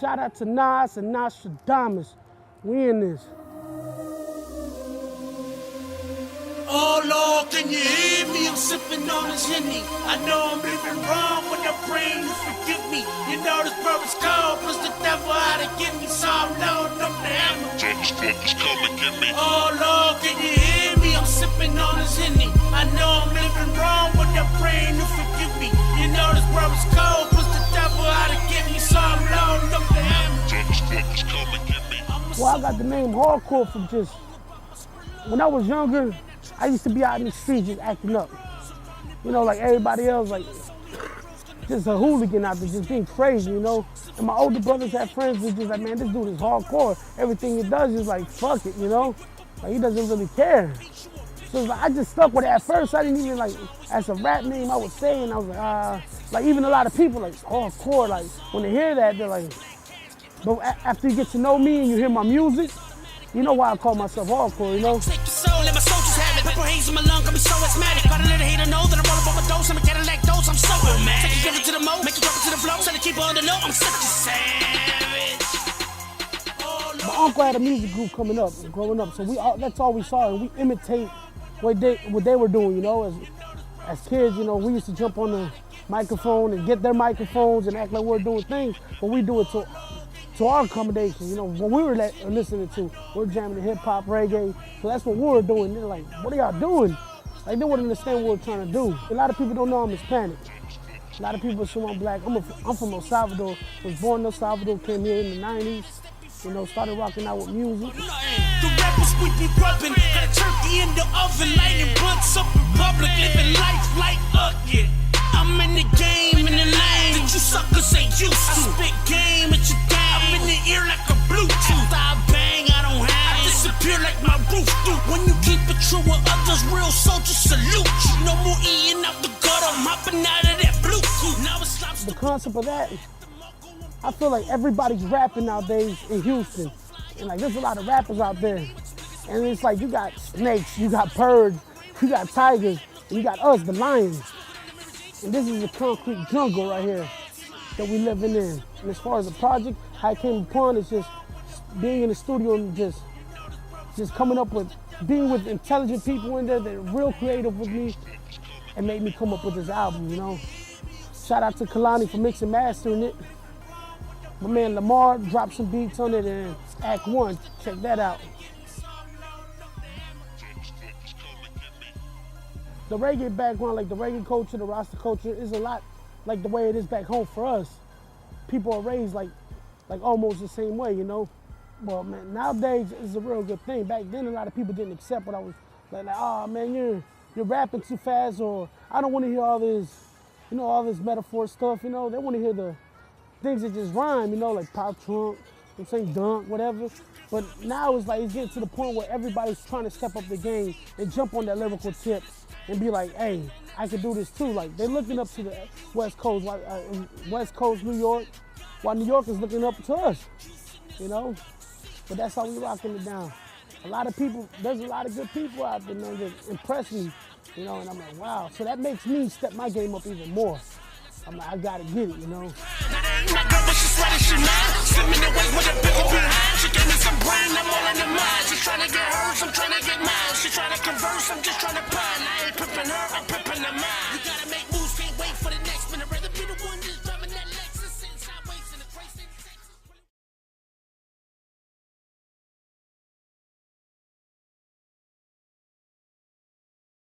Shout out to Nas and Naztradamas. We in this. Oh Lord, can you hear me? I'm sipping on this Henny. I know I'm living wrong, but I'm praying you forgive me. You know this world is cold, plus the devil out to get me, so I'm loading up the hammer. Motherfuckers come and get me. Oh Lord, can you hear me? I'm sipping on this Henny. I know I'm living wrong, but I'm praying you forgive me. You know this world is cold, plus the devil out to get me, so I'm loading up the hammer. Motherfuckers come and get me. Well, I got the name Harkore from just, when I was younger, I used to be out in the streets just acting up. You know, like everybody else, like just a hooligan out there, just being crazy, you know? And my older brothers had friends who just like, man, this dude is hardcore. Everything he does is like, fuck it, you know? Like, he doesn't really care. So like, I just stuck with it. At first, I didn't even like, as a rap name, I was saying, I was like even a lot of people, like, hardcore, like, when they hear that, they're like, but after you get to know me and you hear my music, you know why I call myself hardcore, you know? Take your soul, let my soldiers have it. Purple haze in my lung, got me so asthmatic. Gotta let a hater know that I roll up on my dose. I'm a Cadillac dose, I'm so mad. Take your to the mo, make it drop it to the flow. Try to keep her on the low, I'm such a savage. My uncle had a music group coming up, growing up, so that's all we saw, and we imitate what they were doing, you know? As kids, you know, we used to jump on the microphone and get their microphones and act like we're doing things, but we do it to our accommodation, you know, what we were listening to. We're jamming the hip hop, reggae, so that's what we were doing. They're like, what are y'all doing? Like, they wouldn't understand what we're trying to do. A lot of people don't know I'm Hispanic. A lot of people assume I'm black. I'm from El Salvador. Was born in El Salvador, came here in the 90s, you know, started rocking out with music. The rappers we be rubbing, got a turkey in the oven, lighting blunts up in public, living life like a kid. I'm in the game, in the lane that you suckers ain't used to. I spit game at your game. I'm in the ear like a Bluetooth. After I bang, I don't hang. I disappear like my roof do. When you keep it true with others, real soldiers salute you. No more eating out the gutter, I'm hopping out of that Bluetooth. Now it's lobster. The concept of that, I feel like everybody's rapping nowadays in Houston. And like, there's a lot of rappers out there. And it's like, you got snakes, you got birds, you got tigers, and you got us, the lions. And this is a concrete jungle right here that we living in. And as far as the project, how I came upon is just being in the studio and just coming up with, being with intelligent people in there that are real creative with me and made me come up with this album, you know. Shout out to Kalani for mixing and mastering it. My man Lamar dropped some beats on it in Act 1, check that out. The reggae background, like the reggae culture, the Rasta culture, is a lot like the way it is back home for us. People are raised like almost the same way, you know? Well, man, nowadays it's a real good thing. Back then, a lot of people didn't accept what I was like, oh man, you're rapping too fast, or I don't want to hear all this, you know, all this metaphor stuff, you know? They want to hear the things that just rhyme, you know, like pop trunk, I'm saying dunk, whatever. But now it's like, it's getting to the point where everybody's trying to step up the game and jump on that lyrical tip and be like, hey, I can do this too. Like, they're looking up to the West Coast, New York, while New York is looking up to us, you know? But that's how we rocking it down. A lot of people, there's a lot of good people out there, man, that impress me, you know, and I'm like, wow. So that makes me step my game up even more. I'm like, I gotta get it, you know? She's trying to get hers, I'm trying to get mine. She's trying to converse, I'm just trying to find. I ain't pimping her, I'm pimping the mind. You gotta make